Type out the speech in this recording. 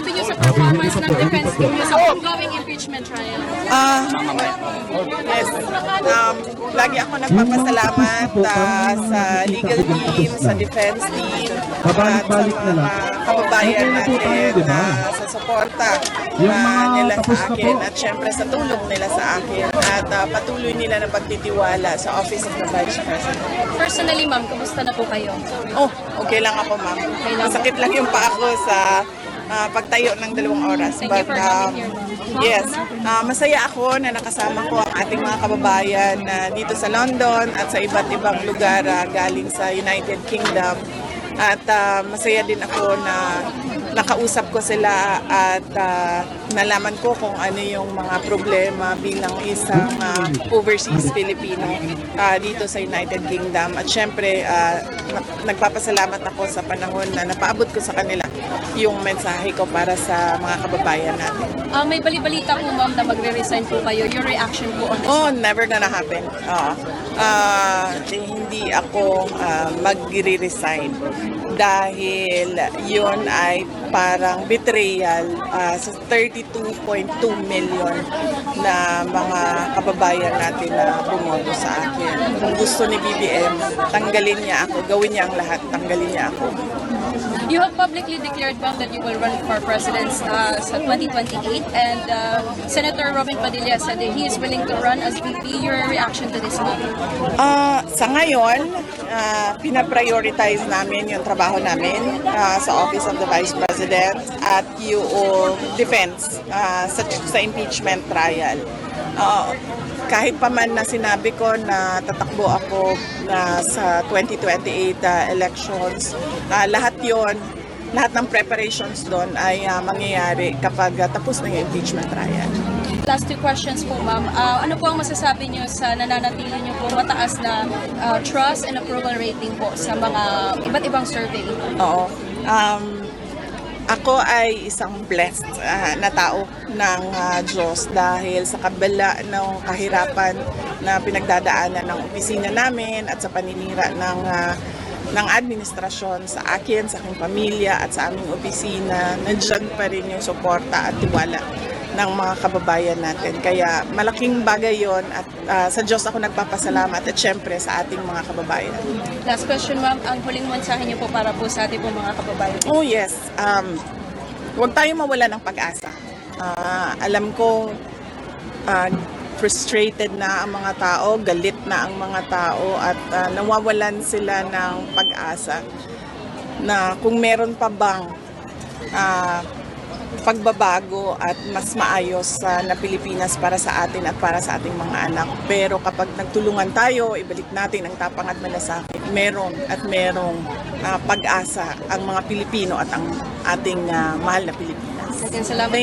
masasabi niyo sa performance ng defense team niyo sa ongoing impeachment trial? Yes. Lagi ako nagpapasalamat sa legal team, sa defense team, at sa mga kababayan natin sa suporta nila sa akin at syempre sa tulong nila sa akin at patuloy nila na pagtitiwala sa Office of the Vice President. Personally, ma'am, kumusta na po kayo? Okay lang ako, ma'am. Masakit lang yung paa ko sa pagtayo ng 2 oras. Thank you for coming here, ma'am. Yes, masaya ako na nakasama ko ang ating mga kababayan dito sa London at sa iba't ibang lugar galing sa United Kingdom. At masaya din ako na nakausap ko sila at nalaman ko kung ano yung mga problema bilang isang overseas Filipino dito sa United Kingdom. At syempre, nagpapasalamat ako sa panahon na napaabot ko sa kanila yung mensahe ko para sa mga kababayan natin. May bali-balita po, ma'am, na magre-resign po kayo. Your reaction po on this? Never gonna happen. Hindi ako magre-resign dahil yun ay parang betrayal sa 32.2 million na mga kababayan natin na bumoto sa akin. Kung gusto ni BBM, tanggalin niya ako, gawin niya ang lahat, tanggalin niya ako. You have publicly declared, ma'am, that you will run for president sa 2028, and Senator Robin Padilla said that he is willing to run as VP. Your reaction to this, ma'am? Sa ngayon, pinaprioritize namin yung trabaho namin sa Office of the Vice President at yung defense sa impeachment trial. Kahit pa man na sinabi ko na tatakbo ako sa 2028 elections, lahat ng preparations doon ay mangyayari kapag tapos na yung impeachment trial. Last 2 questions po, ma'am. Ano po ang masasabi niyo sa nananatili niyo po mataas na trust and approval rating po sa mga iba't ibang survey? Oo. Ako ay isang blessed na tao ng Diyos dahil sa kabila ng kahirapan na pinagdadaanan ng opisina namin at sa paninira ng administrasyon sa akin, sa aking pamilya at sa aming opisina, nandiyan pa rin yung suporta at tiwala ng mga kababayan natin. Kaya malaking bagay yon at sa Diyos ako nagpapasalamat at syempre sa ating mga kababayan. Last question, ma'am. Ang huling mensahe niyo po para po sa ating po mga kababayan. Oh yes. Huwag tayong mawala ng pag-asa. Alam ko frustrated na ang mga tao, galit na ang mga tao at nawawalan sila ng pag-asa na kung meron pa bang pagbabago at mas maayos na Pilipinas para sa atin at para sa ating mga anak. Pero kapag nagtulungan tayo, ibalik natin ang tapang at malasakit, merong pag-asa ang mga Pilipino at ang ating mahal na Pilipinas. Salamat.